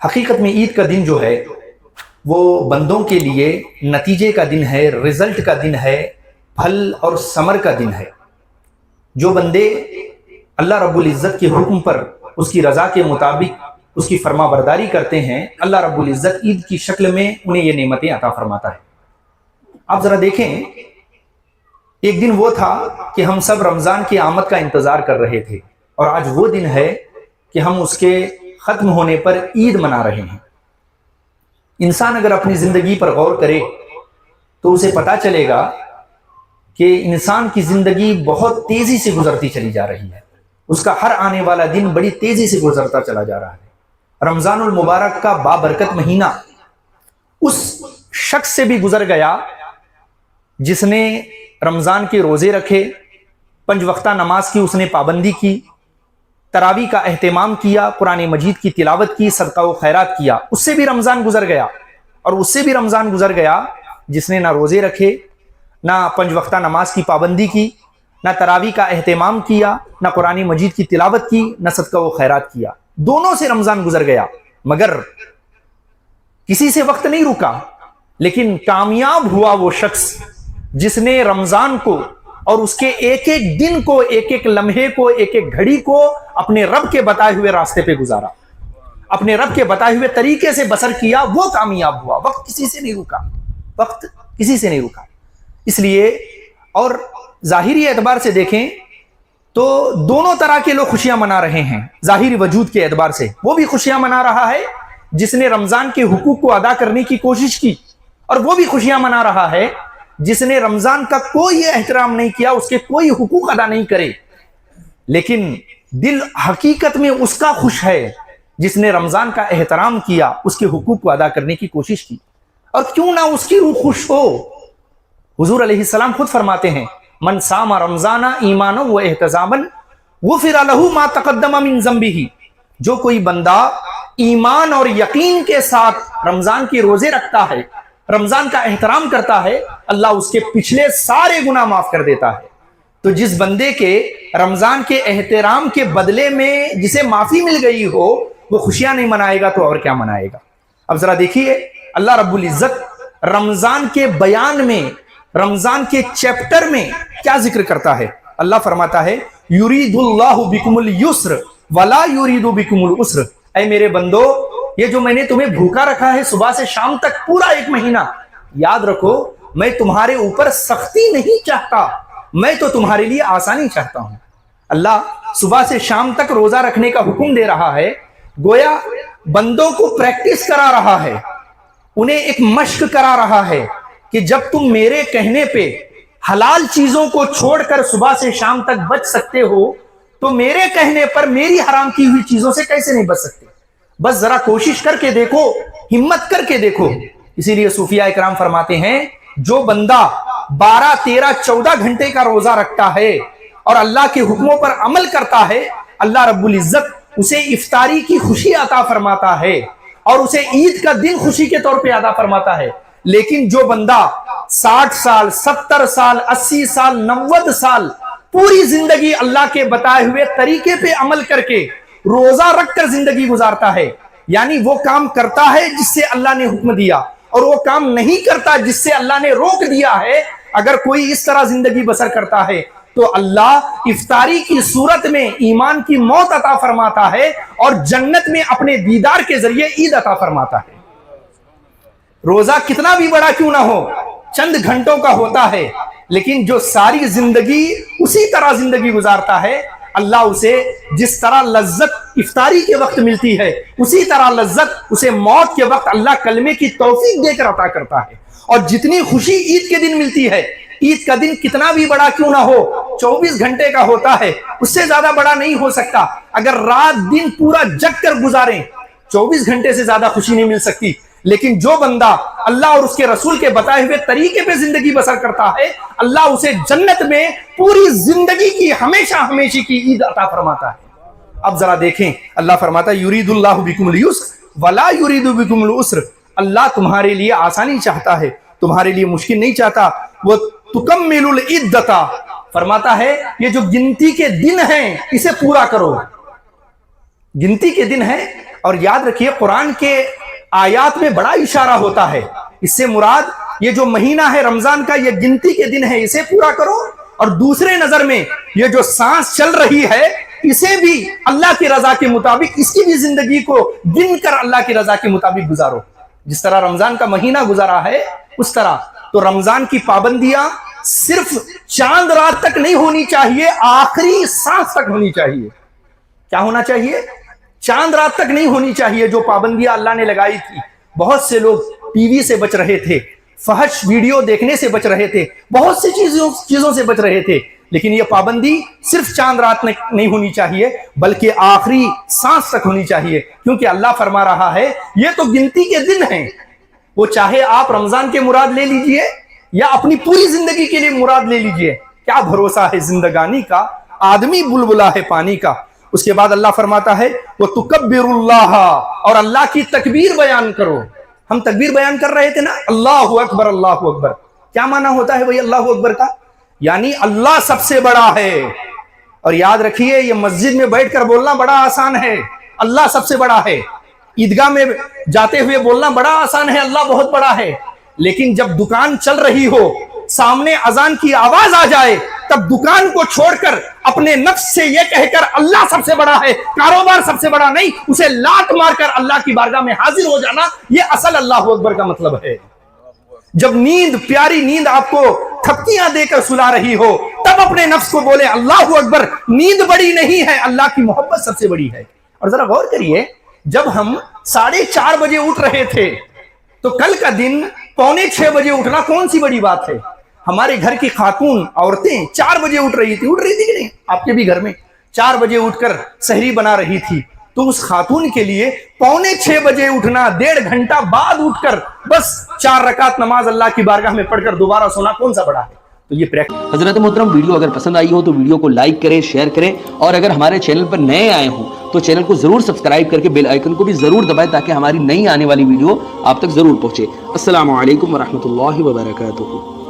حقیقت میں عید کا دن جو ہے وہ بندوں کے لیے نتیجے کا دن ہے، رزلٹ کا دن ہے، پھل اور ثمر کا دن ہے۔ جو بندے اللہ رب العزت کے حکم پر اس کی رضا کے مطابق اس کی فرما برداری کرتے ہیں، اللہ رب العزت عید کی شکل میں انہیں یہ نعمتیں عطا فرماتا ہے۔ آپ ذرا دیکھیں، ایک دن وہ تھا کہ ہم سب رمضان کی آمد کا انتظار کر رہے تھے، اور آج وہ دن ہے کہ ہم اس کے ختم ہونے پر عید منا رہے ہیں۔ انسان اگر اپنی زندگی پر غور کرے تو اسے پتا چلے گا کہ انسان کی زندگی بہت تیزی سے گزرتی چلی جا رہی ہے، اس کا ہر آنے والا دن بڑی تیزی سے گزرتا چلا جا رہا ہے۔ رمضان المبارک کا بابرکت مہینہ اس شخص سے بھی گزر گیا جس نے رمضان کے روزے رکھے، 5 وقتہ نماز کی اس نے پابندی کی، تراویح کا اہتمام کیا، قرآن مجید کی تلاوت کی، صدقہ و خیرات کیا۔ اس سے بھی رمضان گزر گیا، اور اس سے بھی رمضان گزر گیا جس نے نہ روزے رکھے، نہ 5 وقتہ نماز کی پابندی کی، نہ تراویح کا اہتمام کیا، نہ قرآن مجید کی تلاوت کی، نہ صدقہ و خیرات کیا۔ دونوں سے رمضان گزر گیا، مگر کسی سے وقت نہیں رکا۔ لیکن کامیاب ہوا وہ شخص جس نے رمضان کو اور اس کے ایک ایک دن کو، ایک ایک لمحے کو، ایک ایک گھڑی کو اپنے رب کے بتائے ہوئے راستے پہ گزارا، اپنے رب کے بتائے ہوئے طریقے سے بسر کیا، وہ کامیاب ہوا۔ وقت کسی سے نہیں رکا، وقت کسی سے نہیں رکا۔ اس لیے، اور ظاہری اعتبار سے دیکھیں تو دونوں طرح کے لوگ خوشیاں منا رہے ہیں۔ ظاہری وجود کے اعتبار سے وہ بھی خوشیاں منا رہا ہے جس نے رمضان کے حقوق کو ادا کرنے کی کوشش کی، اور وہ بھی خوشیاں منا رہا ہے جس نے رمضان کا کوئی احترام نہیں کیا، اس کے کوئی حقوق ادا نہیں کرے۔ لیکن دل حقیقت میں اس کا خوش ہے جس نے رمضان کا احترام کیا، اس کے حقوق کو ادا کرنے کی کوشش کی، اور کیوں نہ اس کی روح خوش ہو۔ حضور علیہ السلام خود فرماتے ہیں، من صام رمضان ایمانا و احتسابا غفر له ما تقدم من ذنبه۔ جو کوئی بندہ ایمان اور یقین کے ساتھ رمضان کے روزے رکھتا ہے، رمضان کا احترام کرتا ہے، اللہ اس کے پچھلے سارے گناہ معاف کر دیتا ہے۔ تو جس بندے کے رمضان کے احترام کے بدلے میں جسے معافی مل گئی ہو، وہ خوشیاں نہیں منائے گا تو اور کیا منائے گا؟ اب ذرا دیکھیے، اللہ رب العزت رمضان کے بیان میں، رمضان کے چیپٹر میں کیا ذکر کرتا ہے؟ اللہ فرماتا ہے، یرید اللہ بکم اليسر ولا یرید بکم العسر۔ اے میرے بندو، یہ جو میں نے تمہیں بھوکا رکھا ہے صبح سے شام تک پورا 1 مہینہ، یاد رکھو میں تمہارے اوپر سختی نہیں چاہتا، میں تو تمہارے لیے آسانی چاہتا ہوں۔ اللہ صبح سے شام تک روزہ رکھنے کا حکم دے رہا ہے، گویا بندوں کو پریکٹس کرا رہا ہے، انہیں ایک مشق کرا رہا ہے کہ جب تم میرے کہنے پہ حلال چیزوں کو چھوڑ کر صبح سے شام تک بچ سکتے ہو، تو میرے کہنے پر میری حرام کی ہوئی چیزوں سے کیسے نہیں بچ سکتے؟ بس ذرا کوشش کر کے دیکھو، ہمت کر کے دیکھو۔ اسی لیے صوفیاء اکرام فرماتے ہیں، جو بندہ 12، 13، 14 گھنٹے کا روزہ رکھتا ہے اور اللہ کے حکموں پر عمل کرتا ہے، اللہ رب العزت اسے افطاری کی خوشی عطا فرماتا ہے، اور اسے عید کا دن خوشی کے طور پہ عطا فرماتا ہے۔ لیکن جو بندہ 60 سال، 70 سال، 80 سال، 90 سال پوری زندگی اللہ کے بتائے ہوئے طریقے پہ عمل کر کے روزہ رکھ کر زندگی گزارتا ہے، یعنی وہ کام کرتا ہے جس سے اللہ نے حکم دیا، اور وہ کام نہیں کرتا جس سے اللہ نے روک دیا ہے، اگر کوئی اس طرح زندگی بسر کرتا ہے تو اللہ افطاری کی صورت میں ایمان کی موت عطا فرماتا ہے، اور جنت میں اپنے دیدار کے ذریعے عید عطا فرماتا ہے۔ روزہ کتنا بھی بڑا کیوں نہ ہو، چند گھنٹوں کا ہوتا ہے، لیکن جو ساری زندگی اسی طرح زندگی گزارتا ہے، اللہ اسے جس طرح لذت افطاری کے وقت ملتی ہے، اسی طرح لذت اسے موت کے وقت اللہ کلمے کی توفیق دے کر عطا کرتا ہے۔ اور جتنی خوشی عید کے دن ملتی ہے، عید کا دن کتنا بھی بڑا کیوں نہ ہو، 24 گھنٹے کا ہوتا ہے، اس سے زیادہ بڑا نہیں ہو سکتا۔ اگر رات دن پورا جگ کر گزاریں، 24 گھنٹے سے زیادہ خوشی نہیں مل سکتی۔ لیکن جو بندہ اللہ اور اس کے رسول کے بتائے ہوئے طریقے پہ زندگی بسر کرتا ہے، اللہ اسے جنت میں پوری زندگی کی ہمیشہ ہمیشہ کی عید عطا فرماتا ہے۔ اب ذرا دیکھیں، اللہ فرماتا ہے، یرید اللہ بکم اليسر ولا یرید بکم العسر۔ اللہ تمہارے لیے آسانی چاہتا ہے، تمہارے لیے مشکل نہیں چاہتا۔ وہ تکمل العدۃ، فرماتا ہے یہ جو گنتی کے دن ہیں اسے پورا کرو۔ گنتی کے دن ہیں، اور یاد رکھیے قرآن کے آیات میں بڑا اشارہ ہوتا ہے. اس سے مراد یہ جو مہینہ ہے رمضان کا، یہ گنتی کے دن ہے، اسے پورا کرو. اور دوسرے نظر میں یہ جو سانس چل رہی ہے اسے بھی اللہ کی رضا کے مطابق، اس کی بھی زندگی کو گن کر اللہ کی رضا کے مطابق گزارو. جس طرح رمضان کا مہینہ گزارا ہے اس طرح. تو رمضان کی پابندیاں صرف چاند رات تک نہیں ہونی چاہیے، آخری سانس تک ہونی چاہیے. کیا ہونا چاہیے؟ چاند رات تک نہیں ہونی چاہیے. جو پابندیاں اللہ نے لگائی تھی، بہت سے لوگ ٹی وی سے بچ رہے تھے، فحش ویڈیو دیکھنے سے بچ رہے تھے، بہت سی چیزوں سے بچ رہے تھے، لیکن یہ پابندی صرف چاند رات نہیں ہونی چاہیے بلکہ آخری سانس تک ہونی چاہیے. کیونکہ اللہ فرما رہا ہے یہ تو گنتی کے دن ہیں. وہ چاہے آپ رمضان کے مراد لے لیجئے یا اپنی پوری زندگی کے لیے مراد لے لیجئے. کیا بھروسہ ہے زندگانی کا، آدمی بلبلا ہے پانی کا. اس کے بعد اللہ فرماتا ہے وَتُكَبِّرُ اللَّهَ، اور اللہ کی تکبیر بیان کرو. ہم تکبیر بیان کر رہے تھے نا، اللہ اکبر اللہ اکبر. کیا معنی ہوتا ہے بھئی اللہ اکبر کا؟ یعنی اللہ سب سے بڑا ہے. اور یاد رکھیے یہ مسجد میں بیٹھ کر بولنا بڑا آسان ہے، اللہ سب سے بڑا ہے. عیدگاہ میں جاتے ہوئے بولنا بڑا آسان ہے، اللہ بہت بڑا ہے. لیکن جب دکان چل رہی ہو، سامنے اذان کی آواز آ جائے، تب دکان کو چھوڑ کر اپنے نفس سے یہ کہہ کر اللہ سب سے بڑا ہے، کاروبار سب سے بڑا نہیں، اسے لات مار کر اللہ کی بارگاہ میں حاضر ہو جانا، یہ اصل اللہ اکبر کا مطلب ہے. جب نیند، پیاری نیند آپ کو تھپکیاں دے کر سلا رہی ہو، تب اپنے نفس کو بولے اللہ اکبر. نیند بڑی نہیں ہے، اللہ کی محبت سب سے بڑی ہے. اور ذرا غور کریے، جب ہم 4:30 بجے اٹھ رہے تھے تو کل کا دن 5:45 بجے اٹھنا کون سی بڑی بات ہے؟ ہمارے گھر کی خاتون عورتیں 4 بجے اٹھ رہی تھی کہ نہیں؟ آپ کے بھی گھر میں 4 بجے اٹھ کر سحری بنا رہی تھی. تو اس خاتون کے لیے 5:45 بجے اٹھنا، 1.5 گھنٹہ بعد اٹھ کر بس 4 رکعت نماز اللہ کی بارگاہ میں پڑھ کر دوبارہ سونا کون سا بڑا ہے؟ تو یہ حضرت محترم، ویڈیو اگر پسند آئی ہو تو ویڈیو کو لائک کریں، شیئر کریں، اور اگر ہمارے چینل پر نئے آئے ہوں تو چینل کو ضرور سبسکرائب کر کے بیل آئیکن کو بھی ضرور دبائیں تاکہ ہماری نئی آنے والی ویڈیو آپ تک ضرور پہنچے. السلام علیکم ورحمۃ اللہ وبرکاتہ.